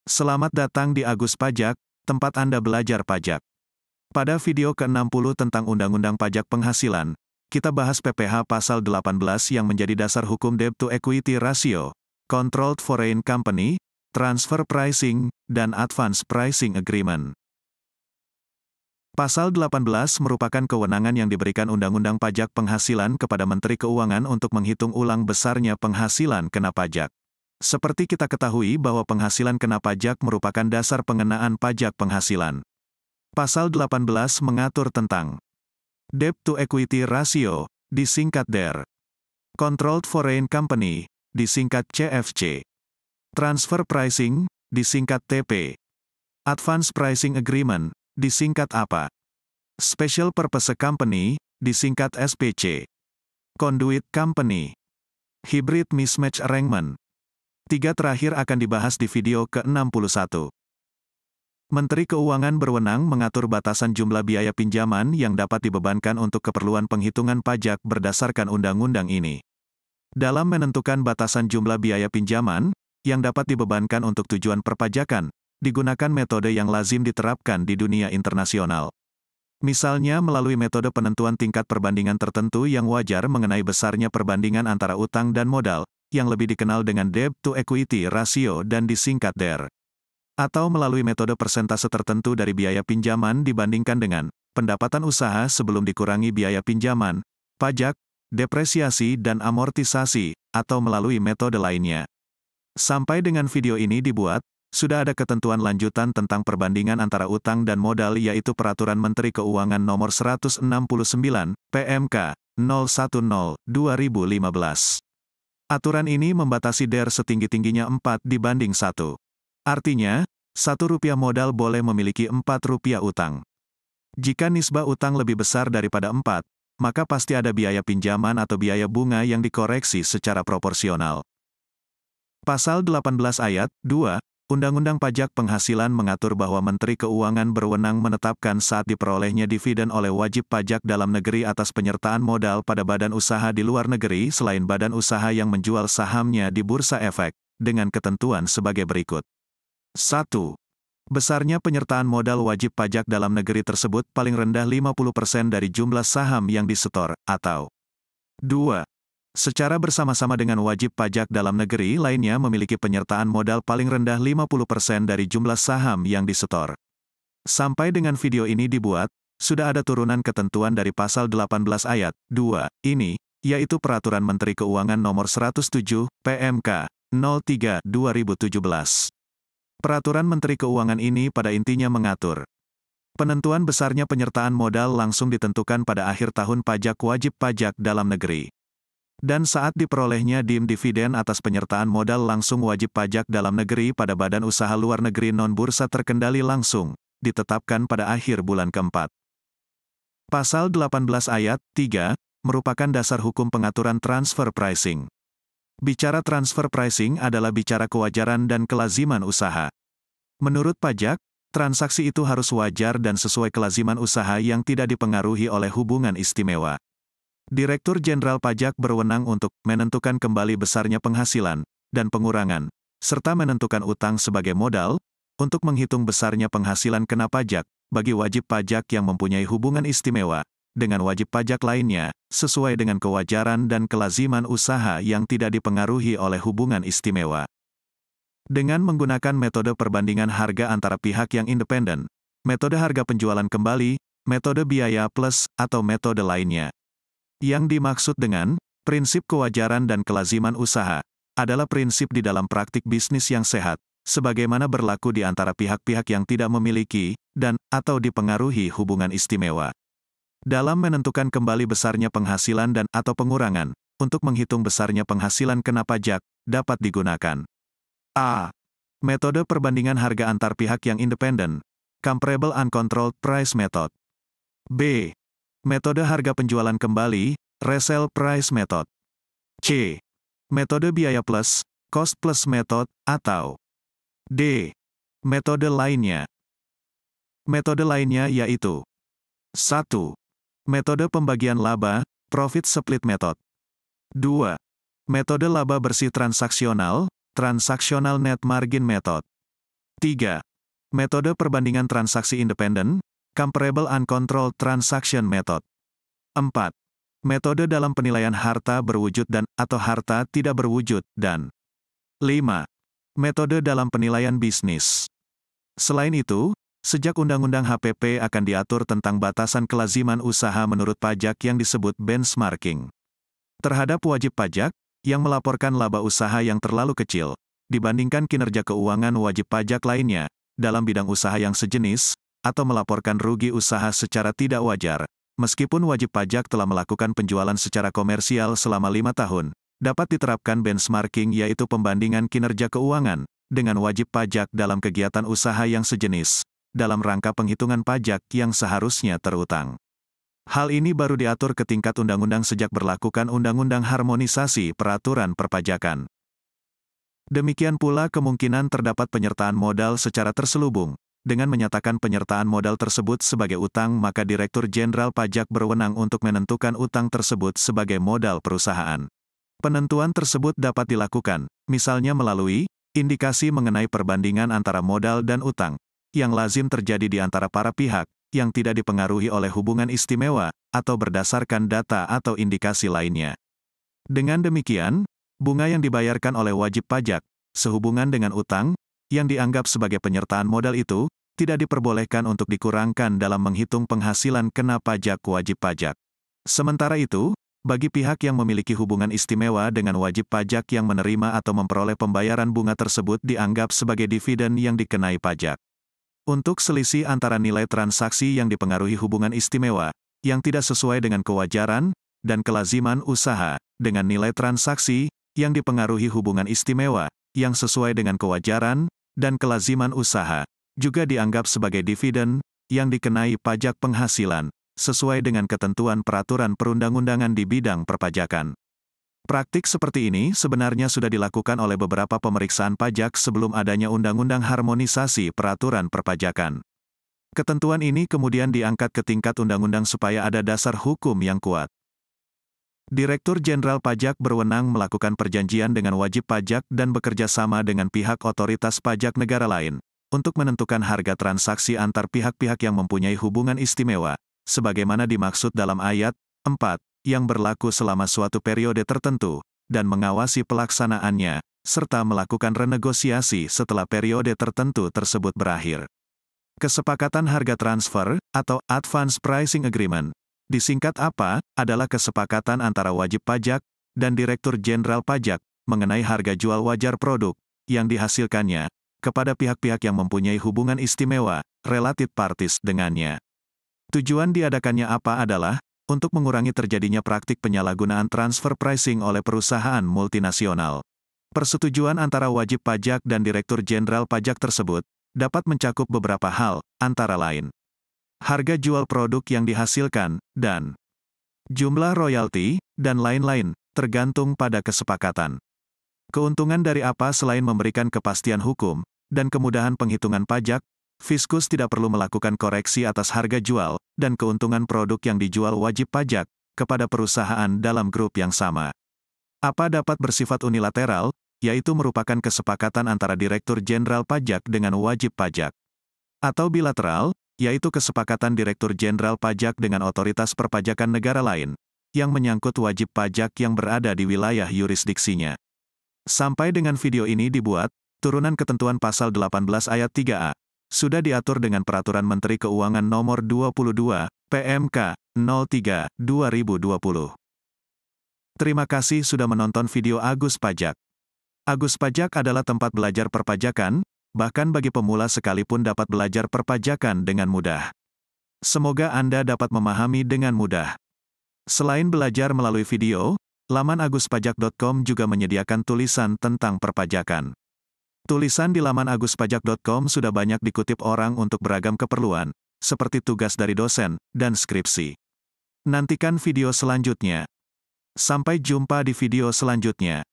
Selamat datang di Agus Pajak, tempat Anda belajar pajak. Pada video ke-60 tentang Undang-Undang Pajak Penghasilan, kita bahas PPH Pasal 18 yang menjadi dasar hukum Debt-to-Equity Ratio, Controlled Foreign Company, Transfer Pricing, dan Advance Pricing Agreement. Pasal 18 merupakan kewenangan yang diberikan Undang-Undang Pajak Penghasilan kepada Menteri Keuangan untuk menghitung ulang besarnya penghasilan kena pajak. Seperti kita ketahui bahwa penghasilan kena pajak merupakan dasar pengenaan pajak penghasilan. Pasal 18 mengatur tentang Debt-to-Equity Ratio, disingkat DER. Controlled Foreign Company, disingkat CFC. Transfer Pricing, disingkat TP. Advance Pricing Agreement, disingkat APA. Special Purpose Company, disingkat SPC. Conduit Company. Hybrid Mismatch Arrangement. Tiga terakhir akan dibahas di video ke-61. Menteri Keuangan berwenang mengatur batasan jumlah biaya pinjaman yang dapat dibebankan untuk keperluan penghitungan pajak berdasarkan undang-undang ini. Dalam menentukan batasan jumlah biaya pinjaman yang dapat dibebankan untuk tujuan perpajakan, digunakan metode yang lazim diterapkan di dunia internasional. Misalnya melalui metode penentuan tingkat perbandingan tertentu yang wajar mengenai besarnya perbandingan antara utang dan modal, yang lebih dikenal dengan Debt-to-Equity Ratio dan disingkat DER. Atau melalui metode persentase tertentu dari biaya pinjaman dibandingkan dengan pendapatan usaha sebelum dikurangi biaya pinjaman, pajak, depresiasi dan amortisasi, atau melalui metode lainnya. Sampai dengan video ini dibuat, sudah ada ketentuan lanjutan tentang perbandingan antara utang dan modal yaitu Peraturan Menteri Keuangan Nomor 169, PMK, 010/2015. Aturan ini membatasi DER setinggi-tingginya 4:1. Artinya, Rp1 modal boleh memiliki Rp4 utang. Jika nisbah utang lebih besar daripada 4, maka pasti ada biaya pinjaman atau biaya bunga yang dikoreksi secara proporsional. Pasal 18 ayat 2, Undang-Undang Pajak Penghasilan mengatur bahwa Menteri Keuangan berwenang menetapkan saat diperolehnya dividen oleh wajib pajak dalam negeri atas penyertaan modal pada badan usaha di luar negeri selain badan usaha yang menjual sahamnya di Bursa Efek, dengan ketentuan sebagai berikut. 1. Besarnya penyertaan modal wajib pajak dalam negeri tersebut paling rendah 50% dari jumlah saham yang disetor, atau 2. Secara bersama-sama dengan wajib pajak dalam negeri lainnya memiliki penyertaan modal paling rendah 50% dari jumlah saham yang disetor. Sampai dengan video ini dibuat, sudah ada turunan ketentuan dari Pasal 18 ayat 2 ini, yaitu Peraturan Menteri Keuangan Nomor 107, PMK, 03/2017. Peraturan Menteri Keuangan ini pada intinya mengatur penentuan besarnya penyertaan modal langsung ditentukan pada akhir tahun pajak wajib pajak dalam negeri. Dan saat diperolehnya dividen atas penyertaan modal langsung wajib pajak dalam negeri pada badan usaha luar negeri non-bursa terkendali langsung, ditetapkan pada akhir bulan keempat. Pasal 18 ayat 3, merupakan dasar hukum pengaturan transfer pricing. Bicara transfer pricing adalah bicara kewajaran dan kelaziman usaha. Menurut pajak, transaksi itu harus wajar dan sesuai kelaziman usaha yang tidak dipengaruhi oleh hubungan istimewa. Direktur Jenderal Pajak berwenang untuk menentukan kembali besarnya penghasilan dan pengurangan, serta menentukan utang sebagai modal, untuk menghitung besarnya penghasilan kena pajak bagi wajib pajak yang mempunyai hubungan istimewa dengan wajib pajak lainnya, sesuai dengan kewajaran dan kelaziman usaha yang tidak dipengaruhi oleh hubungan istimewa. Dengan menggunakan metode perbandingan harga antara pihak yang independen, metode harga penjualan kembali, metode biaya plus, atau metode lainnya. Yang dimaksud dengan prinsip kewajaran dan kelaziman usaha adalah prinsip di dalam praktik bisnis yang sehat, sebagaimana berlaku di antara pihak-pihak yang tidak memiliki dan atau dipengaruhi hubungan istimewa. Dalam menentukan kembali besarnya penghasilan dan atau pengurangan, untuk menghitung besarnya penghasilan kena pajak, dapat digunakan A. Metode perbandingan harga antar pihak yang independen, Comparable Uncontrolled Price Method. B. Metode harga penjualan kembali, Resale Price Method. C. Metode biaya plus, Cost Plus Method, atau D. Metode lainnya. Metode lainnya yaitu 1. Metode pembagian laba, Profit Split Method. 2. Metode laba bersih transaksional, Transactional Net Margin Method. 3. Metode perbandingan transaksi independen, Comparable Uncontrolled Transaction Method. 4. Metode dalam penilaian harta berwujud dan atau harta tidak berwujud, dan 5. Metode dalam penilaian bisnis. Selain itu, sejak Undang-Undang HPP akan diatur tentang batasan kelaziman usaha menurut pajak yang disebut benchmarking. Terhadap wajib pajak, yang melaporkan laba usaha yang terlalu kecil, dibandingkan kinerja keuangan wajib pajak lainnya, dalam bidang usaha yang sejenis, atau melaporkan rugi usaha secara tidak wajar, meskipun wajib pajak telah melakukan penjualan secara komersial selama 5 tahun, dapat diterapkan benchmarking yaitu pembandingan kinerja keuangan, dengan wajib pajak dalam kegiatan usaha yang sejenis, dalam rangka penghitungan pajak yang seharusnya terutang. Hal ini baru diatur ke tingkat undang-undang sejak berlakukan Undang-Undang Harmonisasi Peraturan Perpajakan. Demikian pula kemungkinan terdapat penyertaan modal secara terselubung. Dengan menyatakan penyertaan modal tersebut sebagai utang, maka Direktur Jenderal Pajak berwenang untuk menentukan utang tersebut sebagai modal perusahaan. Penentuan tersebut dapat dilakukan, misalnya melalui indikasi mengenai perbandingan antara modal dan utang, yang lazim terjadi di antara para pihak, yang tidak dipengaruhi oleh hubungan istimewa, atau berdasarkan data atau indikasi lainnya. Dengan demikian, bunga yang dibayarkan oleh wajib pajak, sehubungan dengan utang, yang dianggap sebagai penyertaan modal itu, tidak diperbolehkan untuk dikurangkan dalam menghitung penghasilan kena pajak wajib pajak. Sementara itu, bagi pihak yang memiliki hubungan istimewa dengan wajib pajak yang menerima atau memperoleh pembayaran bunga tersebut dianggap sebagai dividen yang dikenai pajak. Untuk selisih antara nilai transaksi yang dipengaruhi hubungan istimewa, yang tidak sesuai dengan kewajaran, dan kelaziman usaha, dengan nilai transaksi, yang dipengaruhi hubungan istimewa, yang sesuai dengan kewajaran, dan kelaziman usaha, juga dianggap sebagai dividen, yang dikenai pajak penghasilan, sesuai dengan ketentuan peraturan perundang-undangan di bidang perpajakan. Praktik seperti ini sebenarnya sudah dilakukan oleh beberapa pemeriksaan pajak sebelum adanya Undang-Undang Harmonisasi Peraturan Perpajakan. Ketentuan ini kemudian diangkat ke tingkat undang-undang supaya ada dasar hukum yang kuat. Direktur Jenderal Pajak berwenang melakukan perjanjian dengan wajib pajak dan bekerja sama dengan pihak otoritas pajak negara lain, untuk menentukan harga transaksi antar pihak-pihak yang mempunyai hubungan istimewa, sebagaimana dimaksud dalam ayat 4, yang berlaku selama suatu periode tertentu, dan mengawasi pelaksanaannya, serta melakukan renegosiasi setelah periode tertentu tersebut berakhir. Kesepakatan harga transfer, atau Advance Pricing Agreement, disingkat APA, adalah kesepakatan antara wajib pajak dan Direktur Jenderal Pajak mengenai harga jual wajar produk yang dihasilkannya kepada pihak-pihak yang mempunyai hubungan istimewa, related parties, dengannya. Tujuan diadakannya APA adalah untuk mengurangi terjadinya praktik penyalahgunaan transfer pricing oleh perusahaan multinasional. Persetujuan antara wajib pajak dan Direktur Jenderal Pajak tersebut dapat mencakup beberapa hal, antara lain harga jual produk yang dihasilkan, dan jumlah royalti, dan lain-lain, tergantung pada kesepakatan. Keuntungan dari APA selain memberikan kepastian hukum, dan kemudahan penghitungan pajak, Fiskus tidak perlu melakukan koreksi atas harga jual, dan keuntungan produk yang dijual wajib pajak, kepada perusahaan dalam grup yang sama. APA dapat bersifat unilateral, yaitu merupakan kesepakatan antara Direktur Jenderal Pajak dengan wajib pajak. Atau bilateral, yaitu kesepakatan Direktur Jenderal Pajak dengan otoritas perpajakan negara lain, yang menyangkut wajib pajak yang berada di wilayah yurisdiksinya. Sampai dengan video ini dibuat, turunan ketentuan pasal 18 ayat 3A, sudah diatur dengan Peraturan Menteri Keuangan Nomor 22, PMK, 03, 2020. Terima kasih sudah menonton video Agus Pajak. Agus Pajak adalah tempat belajar perpajakan, bahkan bagi pemula sekalipun dapat belajar perpajakan dengan mudah. Semoga Anda dapat memahami dengan mudah. Selain belajar melalui video, laman aguspajak.com juga menyediakan tulisan tentang perpajakan. Tulisan di laman aguspajak.com sudah banyak dikutip orang untuk beragam keperluan, seperti tugas dari dosen, dan skripsi. Nantikan video selanjutnya. Sampai jumpa di video selanjutnya.